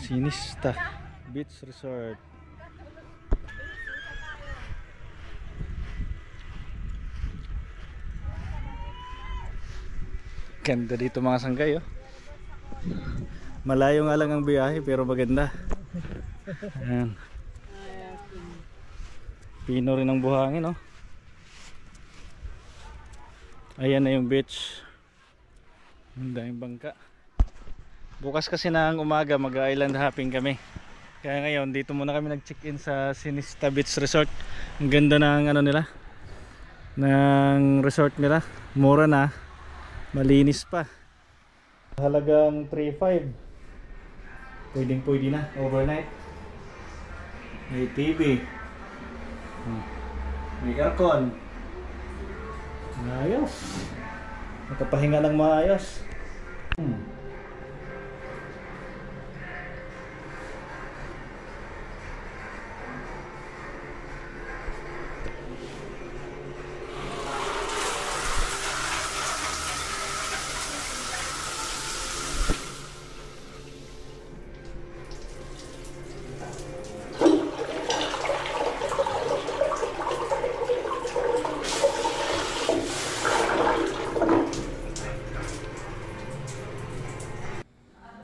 Sinista Beach Resort. Ganda dito mga sanggay, oh. Malayo nga lang ang biyahe pero maganda. Ayan. Pino rin ang buhangin, oh. Ayan na yung beach. Ang daming bangka. Bukas kasi ng umaga mag-island hopping kami. Kaya ngayon dito muna kami nag-check-in sa Sinista Beach Resort. Ang ganda ng ano nila, ng resort nila. Mura na, malinis pa. Halagang 3,500. Pwede na overnight. May TV, may aircon. Ayos. Nakapahinga ng maayos.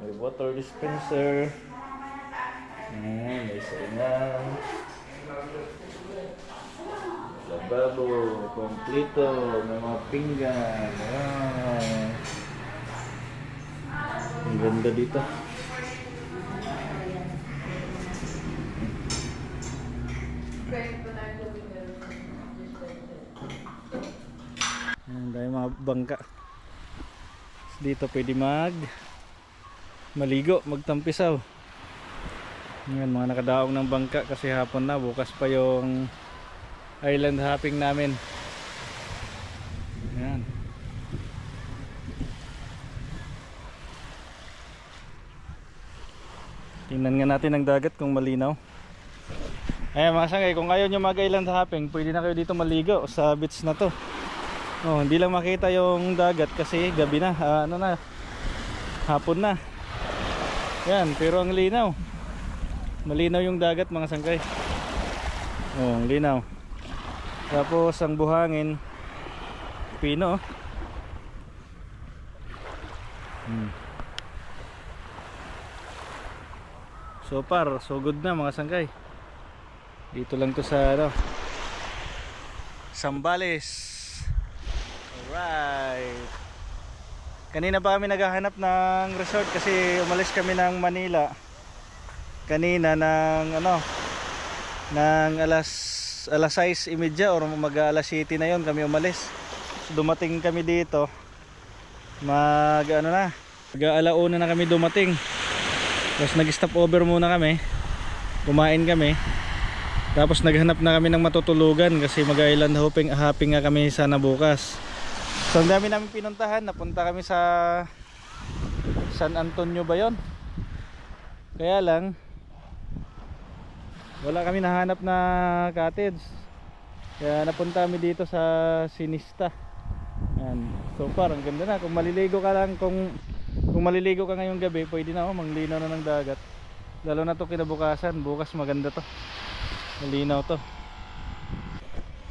May water dispenser. Ayan, may saingan. Lababo, kompleto. May mga pinggan. Ayan. Ang ganda dito. Ayan, dahil mga bangka. Dito pwede maligo, magtampisaw. Ngayon mga nakadaong ng bangka kasi hapon na, bukas pa yung island hopping namin. Ayan. Tingnan nga natin ang dagat kung malinaw. Ayan mga sangay, kung ayaw nyo mag-island hopping, pwede na kayo dito maligo sa beach na to. Oh, hindi lang makita yung dagat kasi gabi na, ano na, hapon na. Yan, pero ang linaw. Malinaw yung dagat mga sangkay. Oh, ang linaw. Tapos ang buhangin pino. So far, so good na mga sangkay. Dito lang to sa ano, Zambales. Alright. Kanina pa kami naghahanap ng resort kasi umalis kami ng Manila kanina ng ano, ng alas 6:30 or mag-alas 7 na yon kami umalis. So, dumating kami dito mag-alauna na kami dumating. Tapos nag-stop over muna kami, kumain kami, tapos naghanap na kami ng matutulugan kasi mag-island hopping nga kami sana bukas. So ang dami namin pinuntahan, napunta kami sa San Antonio ba yun? Kaya lang wala kami nahanap na cottage, kaya napunta kami dito sa Sinista. Yan. So far ang ganda na. Kung maliligo ka lang, kung maliligo ka ngayong gabi, pwede na, manglinaw na ng dagat. Lalo na to kinabukasan, bukas maganda to, malinaw to.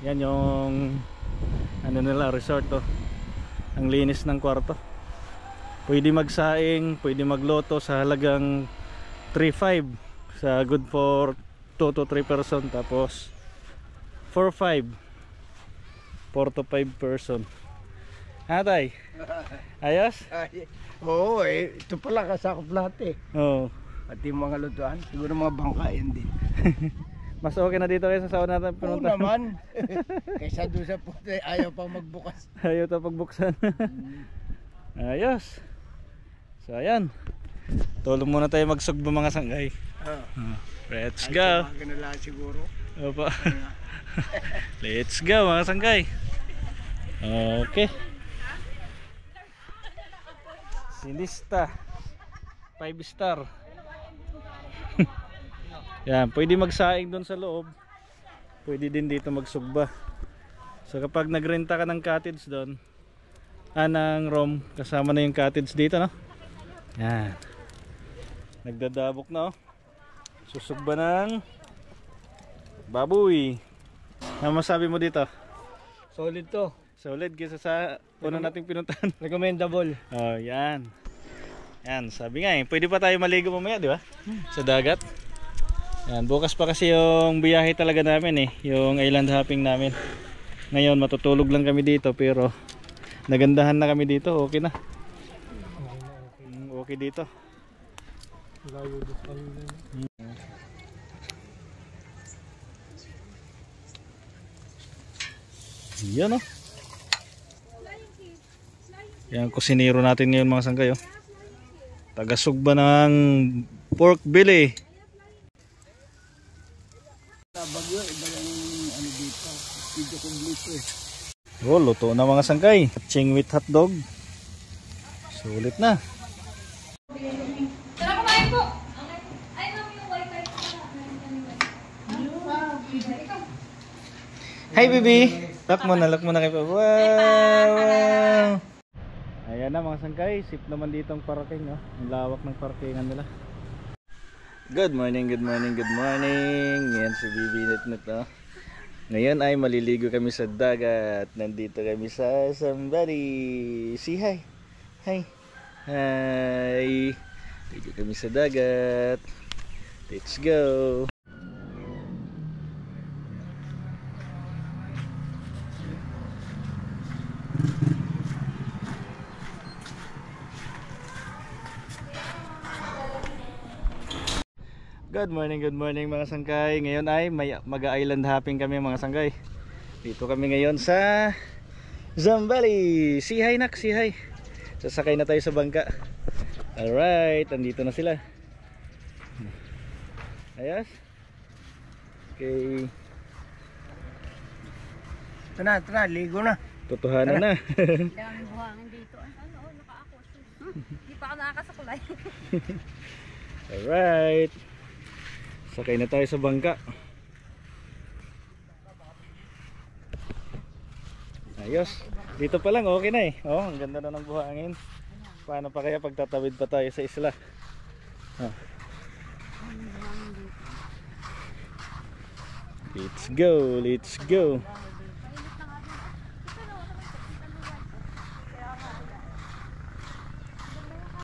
Yan yung ano nila, resort to. Ang linis ng kwarto. Pwede magsaing, pwede magloto sa halagang 3,500 sa good for 2 to 3 person. Tapos 4,500 4 to 5 person. Tay? Ayos? Oo, ito pala kasakop lahat eh. Oo. Pati mga lutuan, siguro mga bangkain din. Mas okay na dito kaysa sa una natin Oo pinuntahan. naman. Kaysa doon sa puti, ayaw pang magbukas. Ayaw ito pagbuksan. Ayos. So ayan, tulong muna tayo magsugbo mga sanggay. Let's go. Ay, na lang siguro. Opo. Let's go mga sanggay. Okay. Sinista 5 star. Yan, pwede magsaing doon sa loob. Pwede din dito magsugba. So kapag nagrenta ka ng cottage doon, ng room, kasama na yung cottage dito, no? Yan. Nagdadabok na oh. Susugba ng baboy. Ano masabi mo dito? Solid to. Solid kaysa sa una nating pinuntahan. Recommendable. Oh, yan. Yan, sabi nga eh, pwede pa tayo maligo mamaya, di ba? Sa dagat. Yan, bukas pa kasi yung biyahe talaga namin eh, yung island hopping namin. Ngayon matutulog lang kami dito pero nagandahan na kami dito, okay na. Okay dito. Yan oh. Yan kusinero natin ngayon mga sangkay oh. Tagasugba ng pork belly. Bagyo, iba yung ano dito. Video complete eh. Oh, luto na mga sangkay. Ching with hotdog. Sulit na. Tara, kumain po! Ay, ma'am, yung wifi. Hi, baby! Lock mo na kayo. Wow! Ayan na mga sangkay. Sip naman dito ang parking. Oh. Ang lawak ng parkingan nila. Good morning. Yan si Bibi Nitnit. Oh. Ngayon ay maliligo kami sa dagat. Nandito kami sa Zambales. Say hi. Hi. Hi. Ligo kami sa dagat. Let's go. Good morning mga sangkay. Ngayon ay mag-island hopping kami mga sangkay. Dito kami ngayon sa Zambales. Si hi nak, si hi. Sasakay na tayo sa bangka. Alright, andito na sila. Ayos. Okay. Tara, ligo na. Totohanan na. Daming buhangin dito. Ano, naka-ako. Hindi pa ako nakakasakulay. Alright. Sakay na tayo sa bangka. Ayos. Dito pa lang okay na eh. Oh, ang ganda na ng buhangin. Paano pa kaya pagtatawid pa tayo sa isla? Oh. Let's go.